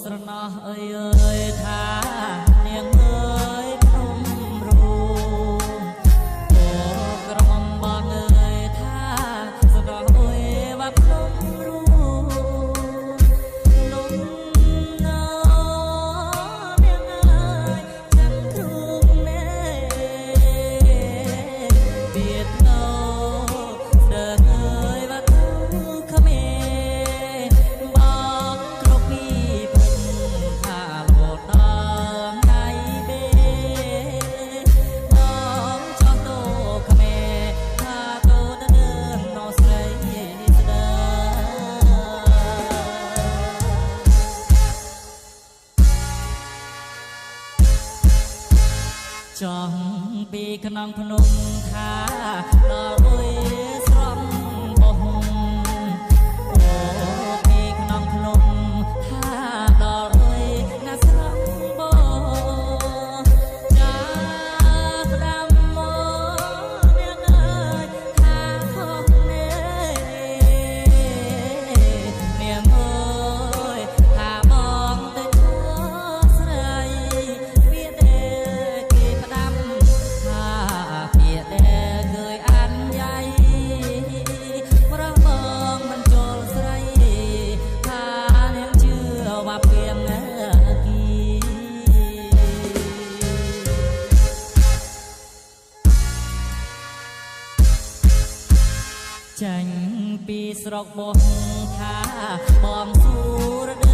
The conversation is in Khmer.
ស្រណោះអើយថានាងអើយព្រំរូអូក្រមុំបងអើយថាស្រណោះអើយបាត់ព្រំរូនំណោនាងអើយចាំគ្រូណែបៀតណោដើរអើយបាត់ក្មេចង់ពីក្នុងភ្នំថាដល់អុយស្រំបោះអូពីក្នុងភ្នំថាដល់អុយណាស្រំបោះចាផ្ដាំមកនាងអើយថាខុសនេះនាងអើយថាបងទៅខុសស្រីវាទេចាញ់ពីស្រុកបោះថាបងសួរ